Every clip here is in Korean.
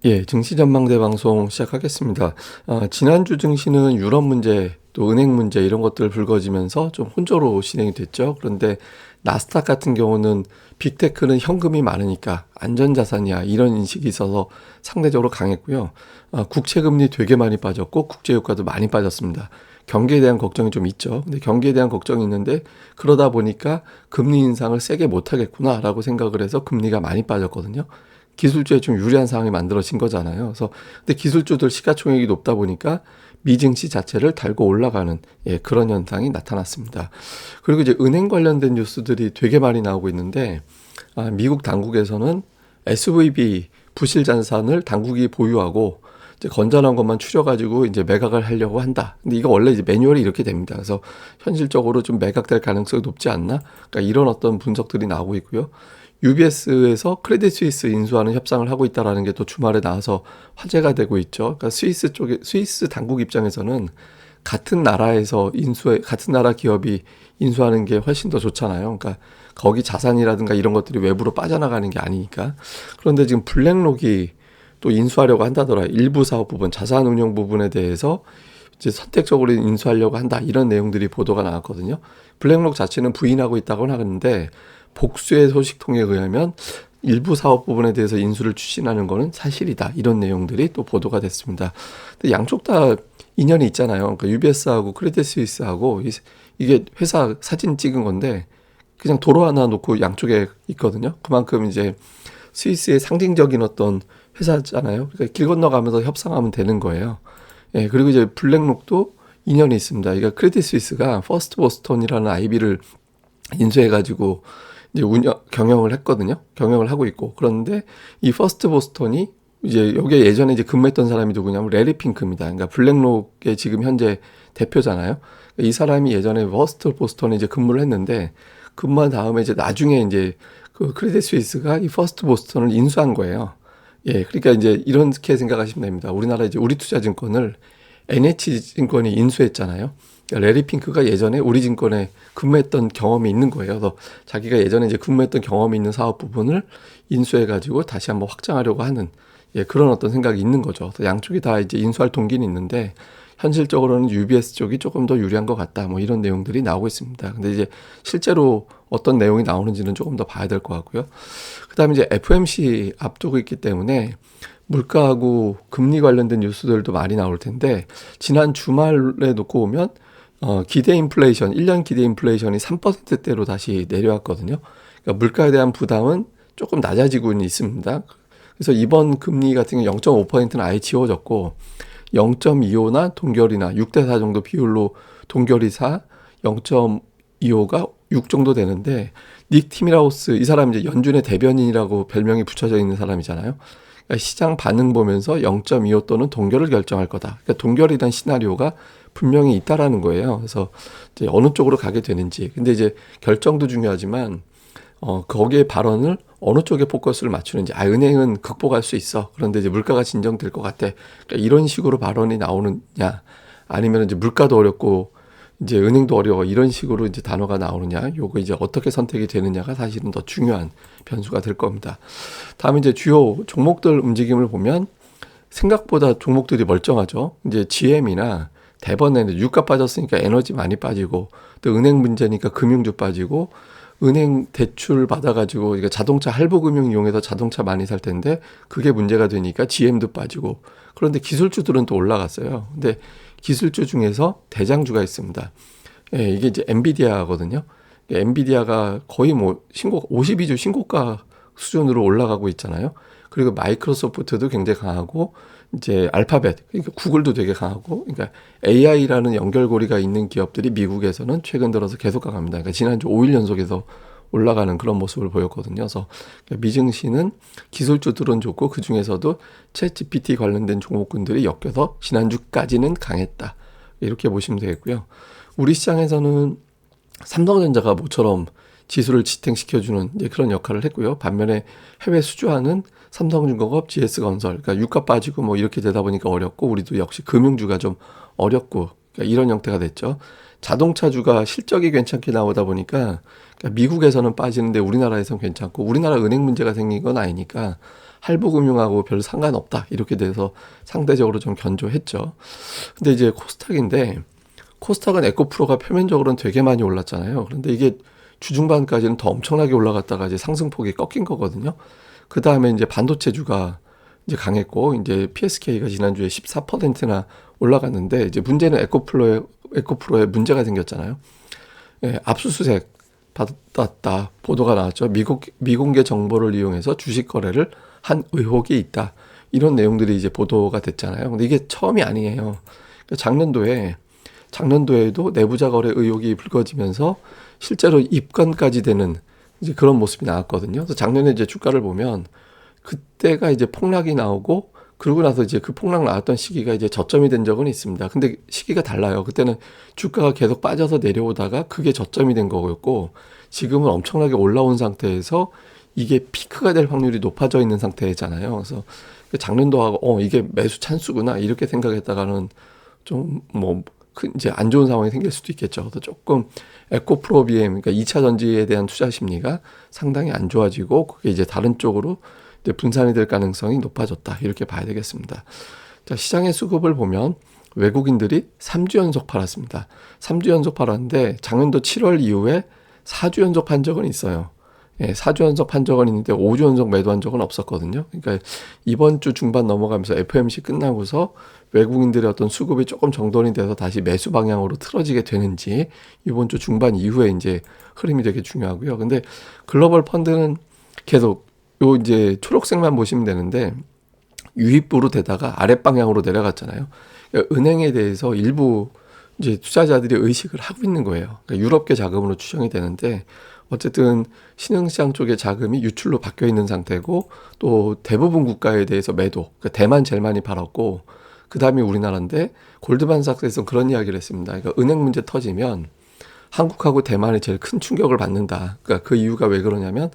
예, 증시 전망대 방송 시작하겠습니다. 지난주 증시는 유럽 문제, 또 은행 문제 이런 것들 불거지면서 좀 혼조로 진행이 됐죠. 그런데 나스닥 같은 경우는 빅테크는 현금이 많으니까 안전자산이야 이런 인식이 있어서 상대적으로 강했고요. 국채금리 되게 많이 빠졌고 국제유가도 많이 빠졌습니다. 경기에 대한 걱정이 좀 있죠. 근데 경기에 대한 걱정이 있는데 그러다 보니까 금리 인상을 세게 못하겠구나라고 생각을 해서 금리가 많이 빠졌거든요. 기술주에 좀 유리한 상황이 만들어진 거잖아요. 그래서 근데 기술주들 시가총액이 높다 보니까 미증시 자체를 달고 올라가는 그런 현상이 나타났습니다. 그리고 이제 은행 관련된 뉴스들이 되게 많이 나오고 있는데 미국 당국에서는 SVB 부실 자산을 당국이 보유하고 이제 건전한 것만 추려가지고 이제 매각을 하려고 한다. 근데 이거 원래 이제 매뉴얼이 이렇게 됩니다. 그래서 현실적으로 좀 매각될 가능성이 높지 않나? 그러니까 이런 어떤 분석들이 나오고 있고요. UBS에서 크레딧 스위스 인수하는 협상을 하고 있다라는 게 또 주말에 나와서 화제가 되고 있죠. 그러니까 스위스 당국 입장에서는 같은 나라에서 같은 나라 기업이 인수하는 게 훨씬 더 좋잖아요. 그러니까 거기 자산이라든가 이런 것들이 외부로 빠져나가는 게 아니니까. 그런데 지금 블랙록이 또 인수하려고 한다더라. 일부 사업 부분, 자산 운용 부분에 대해서 이제 선택적으로 인수하려고 한다. 이런 내용들이 보도가 나왔거든요. 블랙록 자체는 부인하고 있다고는 하는데 복수의 소식통에 의하면 일부 사업 부분에 대해서 인수를 추진하는 거는 사실이다. 이런 내용들이 또 보도가 됐습니다. 근데 양쪽 다 인연이 있잖아요. 그러니까 UBS하고 크레딧 스위스하고 이게 회사 사진 찍은 건데 그냥 도로 하나 놓고 양쪽에 있거든요. 그만큼 이제 스위스의 상징적인 어떤 회사잖아요. 그러니까 길 건너가면서 협상하면 되는 거예요. 예, 그리고 이제 블랙록도 인연이 있습니다. 그러니까 크레딧 스위스가 퍼스트 보스턴이라는 IB를 인수해가지고 이제 경영을 했거든요. 경영을 하고 있고. 그런데 이 퍼스트 보스턴이 이제 여기에 예전에 이제 근무했던 사람이 누구냐면 레리 핑크입니다. 그러니까 블랙록의 지금 현재 대표잖아요. 이 사람이 예전에 퍼스트 보스턴에 이제 근무를 했는데 근무한 다음에 이제 나중에 이제 그 크레딧 스위스가 이 퍼스트 보스턴을 인수한 거예요. 예, 그러니까 이제 이렇게 생각하시면 됩니다. 우리나라 이제 우리투자증권을 NH증권이 인수했잖아요. 그러니까 레리 핑크가 예전에 우리증권에 근무했던 경험이 있는 거예요. 그래서 자기가 예전에 이제 근무했던 경험이 있는 사업 부분을 인수해가지고 다시 한번 확장하려고 하는 그런 어떤 생각이 있는 거죠. 그래서 양쪽이 다 이제 인수할 동기는 있는데 현실적으로는 UBS 쪽이 조금 더 유리한 것 같다. 뭐 이런 내용들이 나오고 있습니다. 근데 이제 실제로 어떤 내용이 나오는지는 조금 더 봐야 될 것 같고요. 그다음에 이제 FOMC 앞두고 있기 때문에 물가하고 금리 관련된 뉴스들도 많이 나올 텐데 지난 주말에 놓고 보면 기대 인플레이션, 1년 기대 인플레이션이 3%대로 다시 내려왔거든요. 그러니까 물가에 대한 부담은 조금 낮아지고 있습니다. 그래서 이번 금리 같은 경우 0.5%는 아예 지워졌고 0.25나 동결이나 6대4 정도 비율로 동결이 4, 0.25가 6 정도 되는데 닉 티미라우스 이 사람 이제 연준의 대변인이라고 별명이 붙여져 있는 사람이잖아요. 그러니까 시장 반응 보면서 0.25 또는 동결을 결정할 거다. 그러니까 동결이란 시나리오가 분명히 있다라는 거예요. 그래서 이제 어느 쪽으로 가게 되는지. 근데 이제 결정도 중요하지만 거기에 발언을 어느 쪽에 포커스를 맞추는지. 은행은 극복할 수 있어. 그런데 이제 물가가 진정될 것 같아. 그러니까 이런 식으로 발언이 나오느냐, 아니면 이제 물가도 어렵고 이제 은행도 어려워 이런 식으로 이제 단어가 나오느냐, 요거 이제 어떻게 선택이 되느냐가 사실은 더 중요한 변수가 될 겁니다. 다음에 이제 주요 종목들 움직임을 보면 생각보다 종목들이 멀쩡하죠. 이제 GM이나 대번에는 유가 빠졌으니까 에너지 많이 빠지고 또 은행 문제니까 금융주 빠지고 은행 대출 받아가지고 이게 자동차 할부 금융 이용해서 자동차 많이 살 텐데 그게 문제가 되니까 GM도 빠지고 그런데 기술주들은 또 올라갔어요. 근데 기술주 중에서 대장주가 있습니다. 예, 이게 이제 엔비디아거든요. 엔비디아가 거의 뭐 52주 신고가 수준으로 올라가고 있잖아요. 그리고 마이크로소프트도 굉장히 강하고 이제 알파벳, 그러니까 구글도 되게 강하고, 그러니까 AI라는 연결고리가 있는 기업들이 미국에서는 최근 들어서 계속 강합니다. 그러니까 지난주 5일 연속해서 올라가는 그런 모습을 보였거든요. 그래서 미증시는 기술주들은 좋고 그 중에서도 챗GPT 관련된 종목군들이 엮여서 지난주까지는 강했다. 이렇게 보시면 되겠고요. 우리 시장에서는 삼성전자가 모처럼 지수를 지탱시켜주는 이제 그런 역할을 했고요. 반면에 해외 수주하는 삼성중공업, GS건설, 그러니까 유가 빠지고 뭐 이렇게 되다 보니까 어렵고 우리도 역시 금융주가 좀 어렵고 그러니까 이런 형태가 됐죠. 자동차주가 실적이 괜찮게 나오다 보니까 그러니까 미국에서는 빠지는데 우리나라에서는 괜찮고 우리나라 은행 문제가 생긴 건 아니니까 할부금융하고 별 상관없다 이렇게 돼서 상대적으로 좀 견조했죠. 근데 이제 코스닥은 에코프로가 표면적으로는 되게 많이 올랐잖아요. 그런데 이게 주중반까지는 더 엄청나게 올라갔다가 이제 상승폭이 꺾인 거거든요. 그 다음에 이제 반도체주가 이제 강했고, 이제 PSK가 지난주에 14%나 올라갔는데, 이제 문제는 에코프로에 문제가 생겼잖아요. 예, 압수수색 받았다 보도가 나왔죠. 미공개 정보를 이용해서 주식 거래를 한 의혹이 있다. 이런 내용들이 이제 보도가 됐잖아요. 근데 이게 처음이 아니에요. 그러니까 작년도에도 내부자 거래 의혹이 불거지면서 실제로 입건까지 되는 이제 그런 모습이 나왔거든요. 그래서 작년에 이제 주가를 보면 그때가 이제 폭락이 나오고 그러고 나서 이제 그 폭락 나왔던 시기가 이제 저점이 된 적은 있습니다. 근데 시기가 달라요. 그때는 주가가 계속 빠져서 내려오다가 그게 저점이 된 거였고 지금은 엄청나게 올라온 상태에서 이게 피크가 될 확률이 높아져 있는 상태잖아요. 그래서 작년도 하고 이게 매수 찬스구나 이렇게 생각했다가는 좀 이제 안 좋은 상황이 생길 수도 있겠죠. 그래서 조금 에코프로 BM, 그러니까 2차 전지에 대한 투자 심리가 상당히 안 좋아지고 그게 이제 다른 쪽으로 이제 분산이 될 가능성이 높아졌다. 이렇게 봐야 되겠습니다. 자, 시장의 수급을 보면 외국인들이 3주 연속 팔았습니다. 3주 연속 팔았는데 작년도 7월 이후에 4주 연속 판 적은 있어요. 예, 4주 연속 판 적은 있는데 5주 연속 매도한 적은 없었거든요. 그러니까 이번 주 중반 넘어가면서 FOMC 끝나고서 외국인들의 어떤 수급이 조금 정돈이 돼서 다시 매수 방향으로 틀어지게 되는지 이번 주 중반 이후에 이제 흐름이 되게 중요하고요. 근데 글로벌 펀드는 계속 요 이제 초록색만 보시면 되는데 유입부로 되다가 아랫 방향으로 내려갔잖아요. 그러니까 은행에 대해서 일부 이제 투자자들이 의식을 하고 있는 거예요. 그러니까 유럽계 자금으로 추정이 되는데 어쨌든 신흥시장 쪽의 자금이 유출로 바뀌어 있는 상태고 또 대부분 국가에 대해서 매도, 그러니까 대만 제일 많이 팔았고 그 다음이 우리나라인데 골드만삭스에서 그런 이야기를 했습니다. 그러니까 은행 문제 터지면 한국하고 대만이 제일 큰 충격을 받는다. 그러니까 그 이유가 왜 그러냐면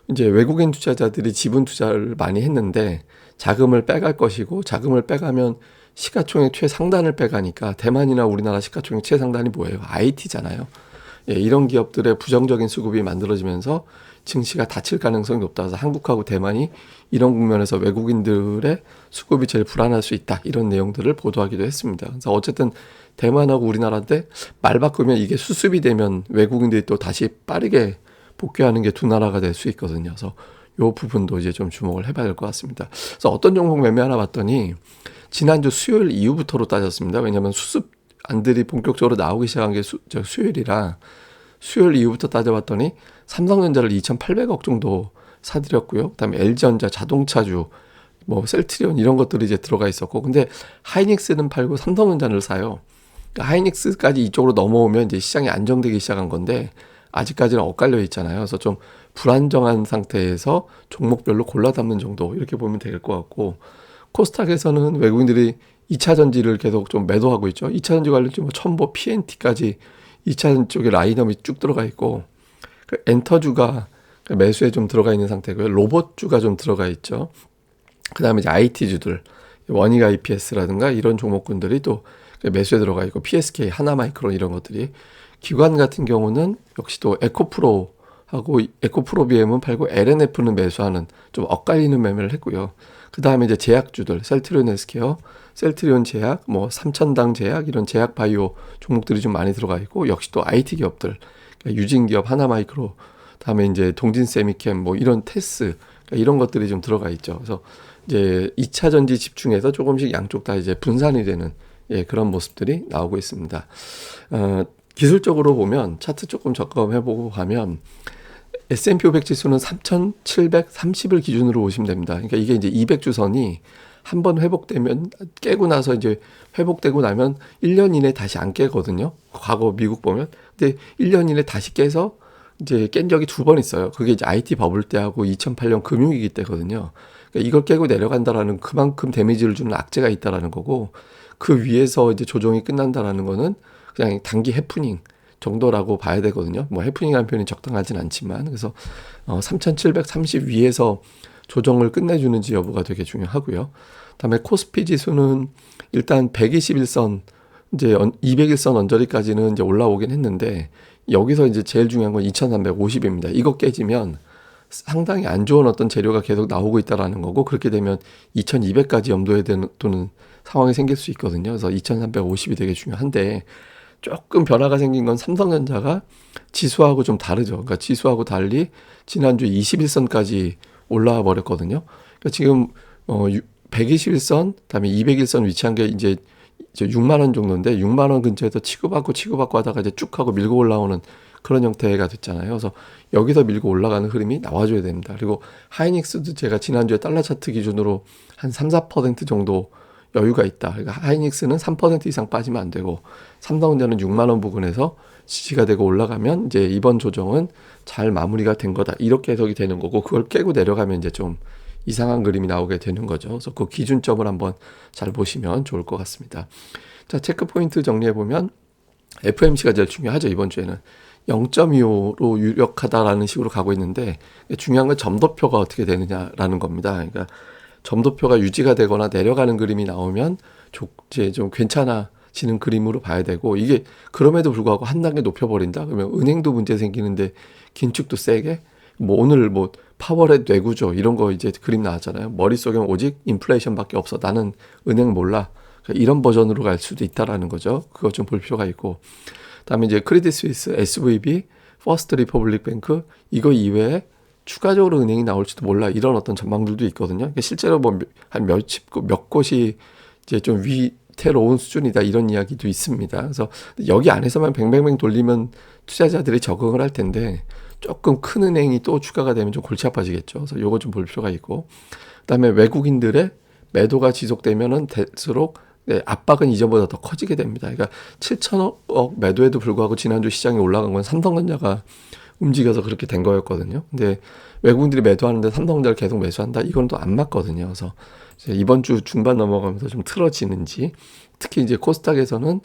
이제 외국인 투자자들이 지분 투자를 많이 했는데 자금을 빼갈 것이고 자금을 빼가면 시가총액 최상단을 빼가니까 대만이나 우리나라 시가총액 최상단이 뭐예요? IT잖아요. 예, 이런 기업들의 부정적인 수급이 만들어지면서 증시가 닫힐 가능성이 높다. 그래서 한국하고 대만이 이런 국면에서 외국인들의 수급이 제일 불안할 수 있다. 이런 내용들을 보도하기도 했습니다. 그래서 어쨌든 대만하고 우리나라인데 말 바꾸면 이게 수습이 되면 외국인들이 또 다시 빠르게 복귀하는 게 두 나라가 될 수 있거든요. 그래서 이 부분도 이제 좀 주목을 해봐야 될 것 같습니다. 그래서 어떤 종목 매매하나 봤더니 지난주 수요일 이후부터로 따졌습니다. 왜냐하면 수습안들이 본격적으로 나오기 시작한 게 수요일이라 수요일 이후부터 따져봤더니 삼성전자를 2,800억 정도 사들였고요. 그다음에 LG전자, 자동차주, 셀트리온 이런 것들이 이제 들어가 있었고, 근데 하이닉스는 팔고 삼성전자를 사요. 그러니까 하이닉스까지 이쪽으로 넘어오면 이제 시장이 안정되기 시작한 건데 아직까지는 엇갈려 있잖아요. 그래서 좀 불안정한 상태에서 종목별로 골라 담는 정도 이렇게 보면 될 것 같고, 코스닥에서는 외국인들이 2차 전지를 계속 좀 매도하고 있죠. 2차 전지 관련주 첨보, PNT까지 2차 쪽에 라인업이 쭉 들어가 있고, 엔터주가 매수에 좀 들어가 있는 상태고요. 로봇주가 좀 들어가 있죠. 그 다음에 이제 IT주들, 원익 IPS라든가 이런 종목군들이 또 매수에 들어가 있고, PSK, 하나마이크론 이런 것들이, 기관 같은 경우는 역시 또 에코프로하고 에코프로 BM은 팔고 LNF는 매수하는 좀 엇갈리는 매매를 했고요. 그 다음에 이제 제약주들, 셀트리온 헬스케어, 셀트리온 제약, 삼천당 제약 이런 제약 바이오 종목들이 좀 많이 들어가 있고, 역시 또 IT 기업들, 그러니까 유진기업, 하나마이크로, 다음에 이제 동진세미캠, 이런 테스, 그러니까 이런 것들이 좀 들어가 있죠. 그래서 이제 2차 전지 집중해서 조금씩 양쪽 다 이제 분산이 되는 그런 모습들이 나오고 있습니다. 기술적으로 보면 차트 조금 점검해보고 하면 S&P 500 지수는 3,730을 기준으로 보시면 됩니다. 그러니까 이게 이제 200주선이 한번 회복되면 깨고 나서 이제 회복되고 나면 1년 이내 다시 안 깨거든요. 과거 미국 보면. 근데 1년 이내 다시 깨서 이제 깬 적이 두 번 있어요. 그게 이제 IT 버블 때하고 2008년 금융위기 때거든요. 그러니까 이걸 깨고 내려간다라는 그만큼 데미지를 주는 악재가 있다라는 거고, 그 위에서 이제 조정이 끝난다라는 거는 그냥 단기 해프닝 정도라고 봐야 되거든요. 해프닝이라는 표현이 적당하진 않지만, 그래서 3,730 위에서 조정을 끝내주는지 여부가 되게 중요하고요. 그다음에 코스피 지수는 일단 121선, 이제 200일선 언저리까지는 이제 올라오긴 했는데, 여기서 이제 제일 중요한 건 2,350입니다. 이거 깨지면 상당히 안 좋은 어떤 재료가 계속 나오고 있다라는 거고, 그렇게 되면 2200까지 염도해야 되는 상황이 생길 수 있거든요. 그래서 2350이 되게 중요한데, 조금 변화가 생긴 건 삼성전자가 지수하고 좀 다르죠. 그러니까 지수하고 달리 지난주 21선까지 올라와 버렸거든요. 그러니까 지금 121선, 그다음에 201선 위치한 게 이제 6만 원 정도인데, 6만 원 근처에서 치고받고 하다가 이제 쭉 하고 밀고 올라오는 그런 형태가 됐잖아요. 그래서 여기서 밀고 올라가는 흐름이 나와줘야 됩니다. 그리고 하이닉스도 제가 지난주에 달러 차트 기준으로 한 3, 4% 정도 여유가 있다. 그러니까 하이닉스는 3% 이상 빠지면 안 되고, 삼성전자는 6만 원 부근에서 지지가 되고 올라가면 이제 이번 조정은 잘 마무리가 된 거다, 이렇게 해석이 되는 거고, 그걸 깨고 내려가면 이제 좀 이상한 그림이 나오게 되는 거죠. 그래서 그 기준점을 한번 잘 보시면 좋을 것 같습니다. 자, 체크 포인트 정리해 보면 FMC가 제일 중요하죠. 이번 주에는 0.25로 유력하다라는 식으로 가고 있는데, 중요한 건 점도표가 어떻게 되느냐라는 겁니다. 그러니까 점도표가 유지가 되거나 내려가는 그림이 나오면 이제 좀 괜찮아지는 그림으로 봐야 되고, 이게 그럼에도 불구하고 한 단계 높여버린다 그러면 은행도 문제 생기는데 긴축도 세게, 뭐 오늘 뭐 파월의 뇌구조 이런 거 이제 그림 나왔잖아요. 머릿속에 오직 인플레이션밖에 없어, 나는 은행 몰라, 그러니까 이런 버전으로 갈 수도 있다라는 거죠. 그거 좀 볼 필요가 있고, 그다음에 이제 크레딧 스위스, SVB, 퍼스트 리퍼블릭 뱅크, 이거 이외에 추가적으로 은행이 나올지도 몰라, 이런 어떤 전망들도 있거든요. 그러니까 실제로 뭐 한 몇 곳이 이제 좀 위태로운 수준이다, 이런 이야기도 있습니다. 그래서 여기 안에서만 뱅뱅뱅 돌리면 투자자들이 적응을 할 텐데, 조금 큰 은행이 또 추가가 되면 좀 골치 아파지겠죠. 그래서 요거 좀 볼 필요가 있고, 그다음에 외국인들의 매도가 지속되면은 될수록 압박은 이전보다 더 커지게 됩니다. 그러니까 7천억 매도에도 불구하고 지난주 시장이 올라간 건 삼성전자가 움직여서 그렇게 된 거였거든요. 근데 외국인들이 매도하는데 삼성전자를 계속 매수한다, 이건 또 안 맞거든요. 그래서 이번 주 중반 넘어가면서 좀 틀어지는지, 특히 이제 코스닥에서는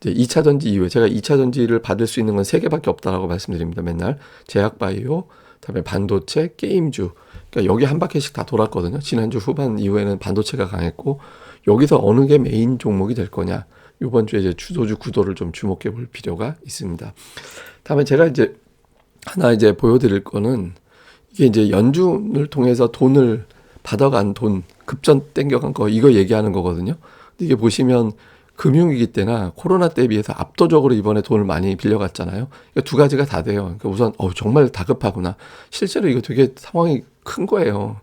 이제 2차 전지 이후에, 제가 2차 전지를 받을 수 있는 건 3개밖에 없다라고 말씀드립니다. 맨날 제약바이오, 그다음에 반도체, 게임주, 그러니까 여기 한 바퀴씩 다 돌았거든요. 지난주 후반 이후에는 반도체가 강했고, 여기서 어느 게 메인 종목이 될 거냐, 이번 주에 이제 주도주 구도를 좀 주목해 볼 필요가 있습니다. 다음에 제가 이제 하나 이제 보여드릴 거는, 이게 이제 연준을 통해서 돈을 받아간 돈, 급전 땡겨간 거, 이거 얘기하는 거거든요. 근데 이게 보시면 금융위기 때나 코로나 때에 비해서 압도적으로 이번에 돈을 많이 빌려갔잖아요. 그러니까 두 가지가 다 돼요. 그러니까 우선 정말 다급하구나. 실제로 이거 되게 상황이 큰 거예요.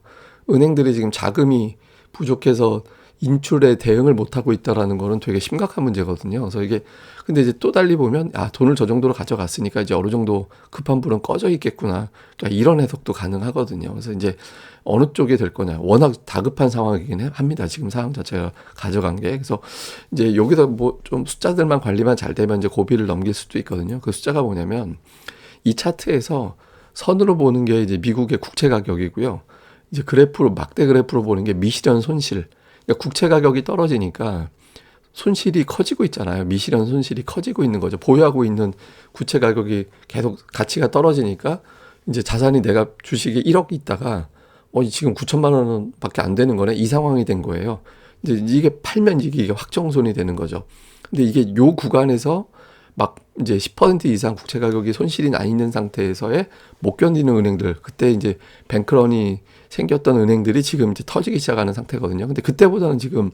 은행들이 지금 자금이 부족해서 인출에 대응을 못하고 있다라는 거는 되게 심각한 문제거든요. 그래서 이게, 근데 이제 또 달리 보면, 돈을 저 정도로 가져갔으니까 이제 어느 정도 급한 불은 꺼져 있겠구나, 그러니까 이런 해석도 가능하거든요. 그래서 이제 어느 쪽이 될 거냐, 워낙 다급한 상황이긴 합니다. 지금 상황 자체가 가져간 게. 그래서 이제 여기서 뭐 좀 숫자들만 관리만 잘 되면 이제 고비를 넘길 수도 있거든요. 그 숫자가 뭐냐면, 이 차트에서 선으로 보는 게 이제 미국의 국채 가격이고요. 이제 그래프로, 막대 그래프로 보는 게 미실현 손실. 그러니까 국채 가격이 떨어지니까 손실이 커지고 있잖아요. 미실현 손실이 커지고 있는 거죠. 보유하고 있는 국채 가격이 계속 가치가 떨어지니까 이제 자산이, 내가 주식이 1억 있다가 지금 9천만 원밖에 안 되는 거네, 이 상황이 된 거예요. 이제 이게 팔면 이게 확정손이 되는 거죠. 근데 이게 요 구간에서 막 이제 10% 이상 국채 가격이 손실이 나 있는 상태에서의 못 견디는 은행들, 그때 이제 뱅크런이 생겼던 은행들이 지금 이제 터지기 시작하는 상태거든요. 근데 그때보다는 지금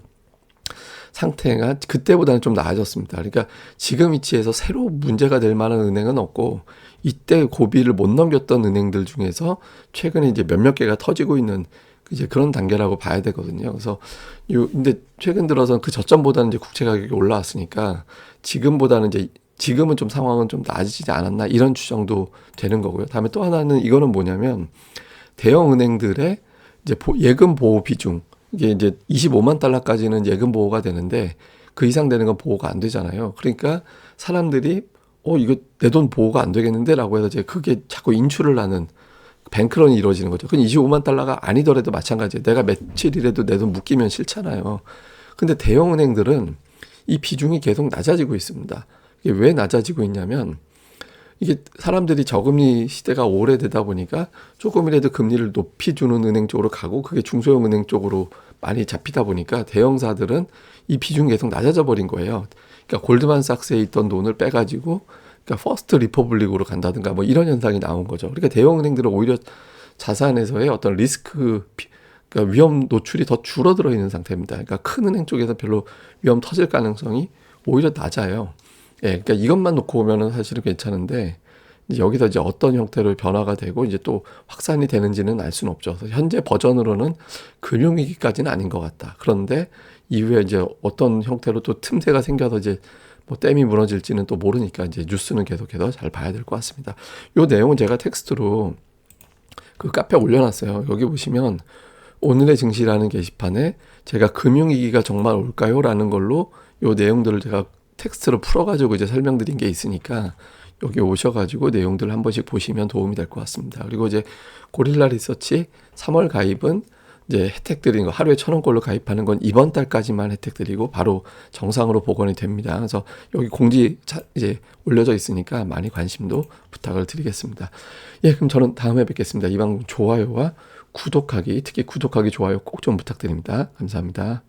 상태가 그때보다는 좀 나아졌습니다. 그러니까 지금 위치에서 새로 문제가 될 만한 은행은 없고, 이때 고비를 못 넘겼던 은행들 중에서 최근에 이제 몇몇 개가 터지고 있는 이제 그런 단계라고 봐야 되거든요. 그래서 근데 최근 들어서는 그 저점보다는 이제 국채 가격이 올라왔으니까 지금보다는 이제, 지금은 좀 상황은 좀 나아지지 않았나, 이런 추정도 되는 거고요. 다음에 또 하나는 이거는 뭐냐면, 대형 은행들의 이제 예금 보호 비중, 이게 이제 25만 달러까지는 예금 보호가 되는데 그 이상 되는 건 보호가 안 되잖아요. 그러니까 사람들이 이거 내 돈 보호가 안 되겠는데라고 해서 이제 그게 자꾸 인출을 하는 뱅크런이 이루어지는 거죠. 그건 25만 달러가 아니더라도 마찬가지예요. 내가 며칠이라도 내 돈 묶이면 싫잖아요. 근데 대형 은행들은 이 비중이 계속 낮아지고 있습니다. 이게 왜 낮아지고 있냐면, 이게 사람들이 저금리 시대가 오래되다 보니까 조금이라도 금리를 높이 주는 은행 쪽으로 가고, 그게 중소형 은행 쪽으로 많이 잡히다 보니까 대형사들은 이 비중이 계속 낮아져 버린 거예요. 그러니까 골드만삭스에 있던 돈을 빼가지고, 그러니까 퍼스트 리퍼블릭으로 간다든가 뭐 이런 현상이 나온 거죠. 그러니까 대형 은행들은 오히려 자산에서의 어떤 그러니까 위험 노출이 더 줄어들어 있는 상태입니다. 그러니까 큰 은행 쪽에서 별로 위험 터질 가능성이 오히려 낮아요. 예, 그러니까 이것만 놓고 보면은 사실은 괜찮은데 이제 여기서 이제 어떤 형태로 변화가 되고 이제 또 확산이 되는지는 알 수는 없죠. 그래서 현재 버전으로는 금융위기까지는 아닌 것 같다. 그런데 이후에 이제 어떤 형태로 또 틈새가 생겨서 이제 뭐 댐이 무너질지는 또 모르니까 이제 뉴스는 계속해서 잘 봐야 될 것 같습니다. 요 내용은 제가 텍스트로 그 카페에 올려놨어요. 여기 보시면 오늘의 증시라는 게시판에 제가 금융위기가 정말 올까요? 라는 걸로 요 내용들을 제가 텍스트로 풀어가지고 이제 설명드린 게 있으니까 여기 오셔가지고 내용들을 한 번씩 보시면 도움이 될 것 같습니다. 그리고 이제 고릴라 리서치 3월 가입은 이제 혜택 드리는 거 하루에 1,000원꼴로 가입하는 건 이번 달까지만 혜택 드리고 바로 정상으로 복원이 됩니다. 그래서 여기 공지 이제 올려져 있으니까 많이 관심도 부탁을 드리겠습니다. 예, 그럼 저는 다음에 뵙겠습니다. 이 방송 좋아요와 구독하기, 특히 구독하기, 좋아요 꼭 좀 부탁드립니다. 감사합니다.